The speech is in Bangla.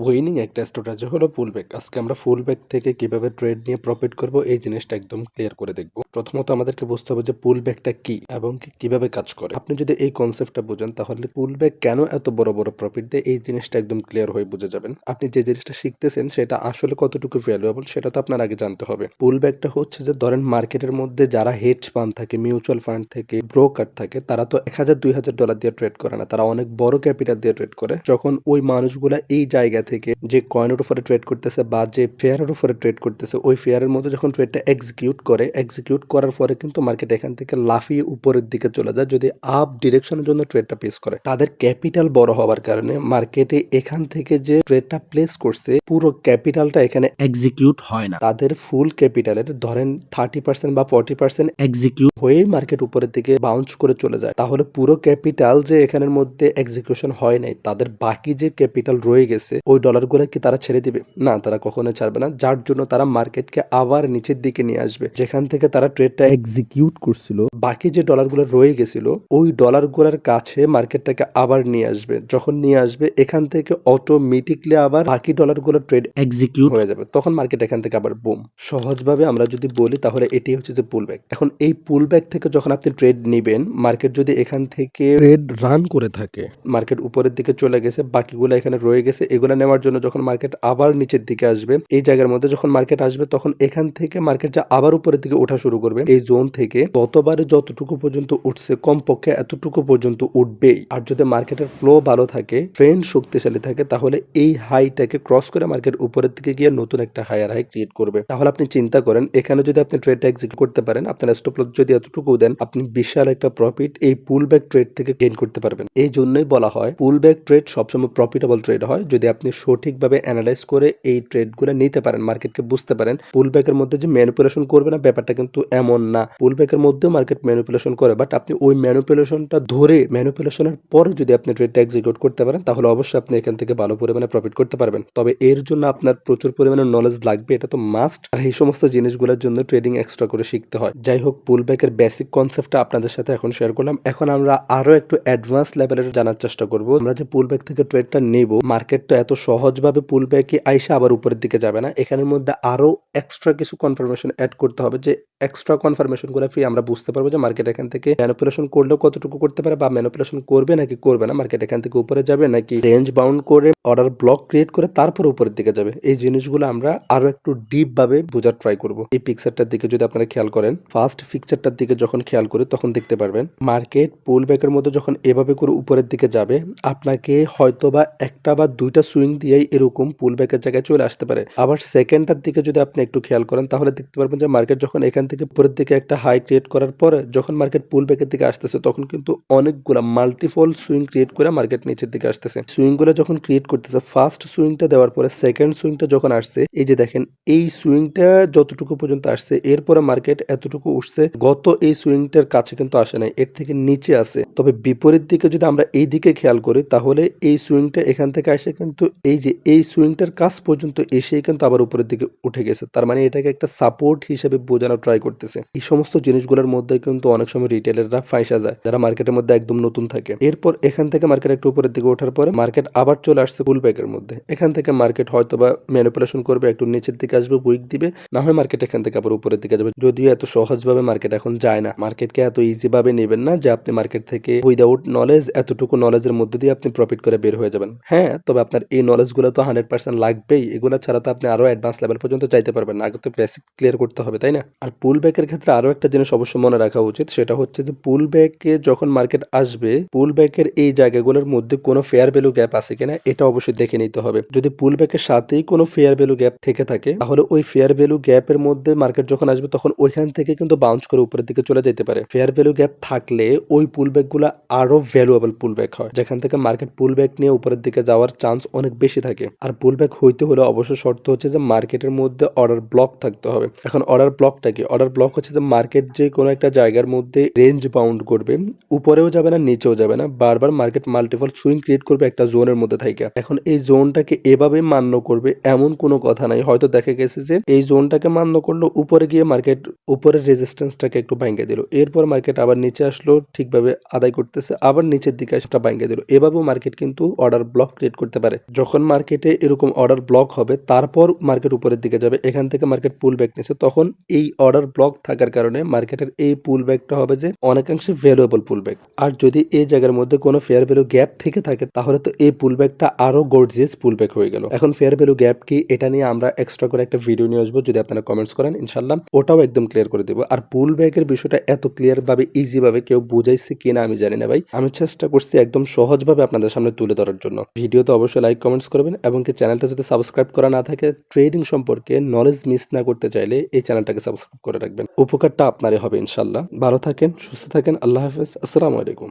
উইনিং একটা স্ট্র্যাটেজি হলো পুল ব্যাক। আজকে আমরা ফুল ব্যাক থেকে কিভাবে ট্রেড নিয়ে প্রফিট করব এই জিনিসটা একদম ক্লিয়ার করে দেখব। প্রথমত আমাদেরকে বুঝতে হবে যে পুল ব্যাকটা কি এবং কিভাবে কাজ করে। আপনি যদি এই কনসেপ্টটা বুঝেন তাহলে পুল ব্যাক কেন এত বড় বড় প্রফিট দেয় এই জিনিসটা একদম ক্লিয়ার হয়ে বুঝে যাবেন। আপনি যে জিনিসটা শিখতেছেন সেটা আসলে কতটুকু ভ্যালুয়েবল সেটা তো আপনার আগে জানতে হবে। পুল ব্যাকটা হচ্ছে যে ধরেন মার্কেটের মধ্যে যারা হেজ ফান্ড থাকে, মিউচুয়াল ফান্ড থেকে, ব্রোকার থাকে, তারা তো $1000-2000 দিয়ে ট্রেড করে না, তারা অনেক বড় ক্যাপিটাল দিয়ে ট্রেড করে। যখন ওই মানুষগুলা এই জায়গা থেকে যে কয়েনের উপরে ট্রেড করতেছে বা যে ফেয়ারের উপরে ট্রেড করতেছে, ওই ফেয়ারের মধ্যে যখন ট্রেডটা এক্সিকিউট করার পরে কিন্তু মার্কেট এখান থেকে লাফিয়ে উপরের দিকে চলে যায় যদি আপ ডিরেকশনের জন্য ট্রেডটা প্লেস করে। তাদের ক্যাপিটাল বড় হওয়ার কারণে মার্কেটে এখান থেকে যে ট্রেডটা প্লেস করছে পুরো ক্যাপিটালটা এখানে এক্সিকিউট হয় না। তাদের ফুল ক্যাপিটালের ধরেন 30% বা 40% এক্সিকিউট হয়ে মার্কেট উপরের দিকে বাউন্স করে চলে যায়। তাহলে পুরো ক্যাপিটাল যে এখানের মধ্যে এক্সিকিউশন হয় নাই, তাদের বাকি যে ক্যাপিটাল রয়ে গেছে ওই ডলারগুলো কি তারা ছেড়ে দিবে? না, তারা কখনোই ছাড়বে না। যার জন্য তারা মার্কেটকে আবার নিচের দিকে নিয়ে আসবে। যেখান থেকে তারা ট্রেডটা এক্সিকিউট করছিল, বাকি যে ডলারগুলো রয়ে গেছিল ওই ডলারগুলোর কাছে মার্কেটটাকে আবার নিয়ে আসবে। যখন নিয়ে আসবে এখান থেকে অটোমেটিকলি আবার বাকি ডলারগুলো ট্রেড এক্সিকিউট হয়ে যাবে। তখন মার্কেট এখান থেকে আবার বুম। সহজভাবে আমরা যদি বলি তাহলে এটি হচ্ছে যে পুল ব্যাক। এখন এই পুল ব্যাক থেকে যখন আপনি ট্রেড নেবেন, মার্কেট যদি এখান থেকে ট্রেড রান করে থাকে, মার্কেট উপরের দিকে চলে গেছে, বাকিগুলো এখানে রয়ে গেছে, এগুলো নেওয়ার জন্য যখন মার্কেট আবার নিচের দিকে আসবে, এই জায়গার মধ্যে যখন মার্কেট আসবে তখন এখান থেকে মার্কেট যা আবার উপরের দিকে ওঠা শুরু করবে। এই জোন থেকে ততবারে যতটুকু পর্যন্ত উঠছে কমপক্ষে এতটুকু পর্যন্ত উঠবেই। আর যদি মার্কেটের ফ্লো ভালো থাকে, ট্রেন্ড শক্তিশালী থাকে, তাহলে এই হাইটাকে ক্রস করে মার্কেট উপরের দিকে গিয়ে নতুন একটা হায়ার হাই ক্রিয়েট করবে। তাহলে আপনি চিন্তা করেন এখানে যদি আপনি ট্রেডটা এক্সিকিউট করতে পারেন, আপনার স্টপ লস যদি এতটুকু দেন, আপনি বিশাল একটা প্রফিট এই পুল ব্যাক ট্রেড থেকে গেইন করতে পারবেন। এই জন্যই বলা হয় পুল ব্যাক ট্রেড সবসময় প্রফিটেবল ট্রেড হয় যদি আপনি সঠিকভাবে অ্যানালাইজ করে এই ট্রেডগুলো নিতে পারেন, মার্কেটকে বুঝতে পারেন। পুল ব্যাকের মধ্যে যে ম্যানিপুলেশন করবে না ব্যাপারটা কিন্তু এমন না। পুল ব্যাকের মধ্যেও মার্কেট ম্যানিপুলেশন করে, বাট আপনি ওই ম্যানিপুলেশনটা ধরে ম্যানিপুলেশনের পরে যদি আপনি ট্রেডটা এক্সিকিউট করতে পারেন তাহলে অবশ্যই আপনি এখান থেকে ভালো পরিমাণে প্রফিট করতে পারবেন। তবে এর জন্য আপনার প্রচুর পরিমাণে নলেজ লাগবে, এটা তো মাস্ট। আর এই সমস্ত জিনিসগুলোর জন্য ট্রেডিং এক্সট্রা করে শিখতে হয়। যাই হোক, পুল ব্যাকের বেসিক কনসেপ্টটা আপনাদের সাথে এখন শেয়ার করলাম। এখন আমরা আরো একটু অ্যাডভান্স লেভেলের জানার চেষ্টা করব। আমরা যে পুল ব্যাক থেকে ট্রেডটা নেব, মার্কেট তো এত সহজভাবে পুল ব্যাকে আইসা আবার উপরের দিকে যাবে না। এখানের মধ্যে আরো এক্সট্রা কিছু কনফার্মেশন অ্যাড করতে হবে, যে এক্সট্রা কনফার্মেশন গুলো ফ্রি আমরা বুঝতে পারবো যে মার্কেট এখান থেকে ম্যানিপুলেশন করলেও কতটুকু করতে পারে বা ম্যানিপুলেশন করবে নাকি করবে না, মার্কেট এখান থেকে উপরে যাবে নাকি রেঞ্জ বাউন্ড করে অর্ডার ব্লক ক্রিয়েট করে তারপর উপরের দিকে যাবে। এই জিনিসগুলো আমরা আরো একটু ডিপ ভাবে বোঝার ট্রাই করব। এই পিকচারটার দিকে যদি আপনারা খেয়াল করেন, ফার্স্ট পিকচারটার দিকে যখন খেয়াল করি তখন দেখতে পারবেন মার্কেট পুল ব্যাকের মধ্যে যখন এভাবে করে উপরের দিকে যাবে, আপনাকে হয়তোবা একটা বা দুইটা সুইং দিয়েই এরকম পুল ব্যাকের জায়গায় চলে আসতে পারে। আবার সেকেন্ডটার দিকে যদি আপনি একটু খেয়াল করেন তাহলে দেখতে পারবেন যে মার্কেট যখন এখান থেকে উপরের দিকে একটা হাই ক্রিয়েট করার পরে যখন মার্কেট পুল ব্যাকের দিকে আসতেছে তখন কিন্তু অনেকগুলা মাল্টিপল সুইং ক্রিয়েট করে মার্কেট নিচের দিকে আসতেছে। সুইং গুলো যখন ক্রিয়েট করতেছে, ফার্স্ট সুইংটা দেওয়ার পরে সেকেন্ড সুইংটা যখন আসছে, এই যে দেখেন এই সুইংটা যতটুকু পর্যন্ত আসছে, এরপরে মার্কেট এতটুকু উঠছে, গত এই সুইংটার কাছে কিন্তু আসে নাই, এর থেকে নিচে আছে। তবে বিপরীত দিকে যদি আমরা এই দিকে খেয়াল করি তাহলে এই সুইংটা এখান থেকে আসে কিন্তু এই যে এই সুইংটার কাছ পর্যন্ত এসেই কিন্তু আবার উপরের দিকে উঠে গেছে। তার মানে এটাকে একটা সাপোর্ট হিসেবে বোঝানো ট্রাই করতেছে। এই সমস্ত জিনিসগুলোর মধ্যে কিন্তু অনেক সময় রিটেলাররা ফাঁসা যায় যারা মার্কেটের মধ্যে একদম নতুন থাকে। এরপর এখান থেকে মার্কেট একটু উপরের দিকে ওঠার পরে মার্কেট আবার চলে আসছে পুল ব্যাকের মধ্যে। এখান থেকে মার্কেট হয়তো বা ম্যানিপুলেশন করবে, একটু নিচের দিকে আসবে, উইক দিবে, না হয় মার্কেট এখান থেকে আবার উপরের দিকে যাবে। যদিও এত সহজভাবে মার্কেট এখন যায় না। মার্কেটকে এত ইজি ভাবে নেবেন না যে আপনি মার্কেট থেকে উইদাউট নলেজ, এতটুকু নলেজের মধ্যে দিয়ে আপনি প্রফিট করে বের হয়ে যাবেন। হ্যাঁ, তবে আপনার এই নলেজ গুলো তো 100% লাগবেই। এগুলো ছাড়া তো আপনি আরো অ্যাডভান্স লেভেল পর্যন্ত চাইতে পারবেন না। আগে তো বেসিক ক্লিয়ার করতে হবে, তাই না? আর পুল ব্যাকের ক্ষেত্রে আরো একটা জিনিস অবশ্যই মনে রাখা উচিত, সেটা হচ্ছে যে পুল ব্যাকে যখন মার্কেট আসবে, পুল ব্যাকের এই জায়গাগুলোর মধ্যে কোনো ফেয়ার ভ্যালু গ্যাপ আছে কিনা এটা অবশ্যই দেখে নিতে হবে। যদি পুল ব্যাকের সাথেই কোনো ফেয়ার ভ্যালু গ্যাপ থেকে থাকে তাহলে ওই ফেয়ার ভ্যালু গ্যাপের মধ্যে মার্কেট যখন আসবে তখন ওইখান থেকে কিন্তু বাউন্স করে উপরের দিকে চলে যেতে পারে। ফেয়ার ভ্যালু গ্যাপ থাকলে ওই পুল ব্যাক গুলো আরো ভ্যালুয়েবল পুল ব্যাক হয়, যেখান থেকে মার্কেট পুল ব্যাক নিয়ে উপরের দিকে যাওয়ার চান্স অনেক বেশি থাকে। আর পুল ব্যাক হইতে হলে অবশ্য শর্ত হচ্ছে যে মার্কেটের মধ্যে অর্ডার ব্লক থাকতে হবে। এখন অর্ডার ব্লকটা কি? অর্ডার ব্লক হচ্ছে যে মার্কেট যে কোনো একটা জায়গার মধ্যে রেঞ্জ বাউন্ড করবে, উপরেও যাবে না নিচেও যাবে না, বারবার মার্কেট মাল্টিপল সুইং ক্রিয়েট করবে একটা জোনের মধ্যে থেকে। এখন এই জোনটাকে এভাবে মান্য করবে এমন কোনো কথা নাই। হয়তো দেখা গেছে যে এই জোনটাকে মান্য করলো, উপরে গিয়ে মার্কেট উপরের রেজিস্ট্যান্সটাকে একটু ভাঙিয়ে দিল, এরপর মার্কেট আবার নিচে আসলো, ঠিকভাবে আদায় করতেছে, আবার নিচের দিকে সেটা ভাঙিয়ে দিল। এভাবেও মার্কেট কিন্তু অর্ডার ব্লক ক্রিয়েট করতে পারে। যখন মার্কেটে এরকম অর্ডার ব্লক হবে তারপর মার্কেট উপরের দিকে যাবে, এখান থেকে মার্কেট পুল ব্যাক নিচ্ছে, তখন এই অর্ডার ব্লক থাকার কারণে মার্কেটের এই পুল ব্যাকটা হবে যে অনেকাংশে ভ্যালুয়েবল পুল ব্যাক। আর যদি এই জায়গার মধ্যে কোনো ফেয়ার ভ্যালু গ্যাপ থেকে থাকে তাহলে তো এই পুল ব্যাকটা আরো গর্জিয়াস পুল ব্যাক হয়ে গেল। এখন ফেয়ার ভ্যালু গ্যাপ কি এটা নিয়ে আমরা এক্সট্রা করে একটা ভিডিও নিয়ে আসবো, যদি আপনারা কমেন্টস করেন ইনশাল্লাহ ওটাও একদম ক্লিয়ার করে দেবো। আর পুল ব্যাকের বিষয়টা এত ক্লিয়ার ভাবে ইজি ভাবে কেউ বুঝাইছে কিনা আমি জানি না ভাই, আমি চেষ্টা করছি একদম সহজ ভাবে আপনাদের সামনে তুলে ধরার জন্য। ভিডিওতে অবশ্যই লাইক কমেন্টস করবেন এবং কি চ্যানেলটা যদি সাবস্ক্রাইব করা না থাকে, ট্রেডিং সম্পর্কে নলেজ মিস না করতে চাইলে এই চ্যানেলটাকে সাবস্ক্রাইব করে রাখবেন, উপকারটা আপনারই হবে ইনশাল্লাহ। ভালো থাকেন, সুস্থ থাকেন, আল্লাহ হাফেজ, আসসালামু আলাইকুম।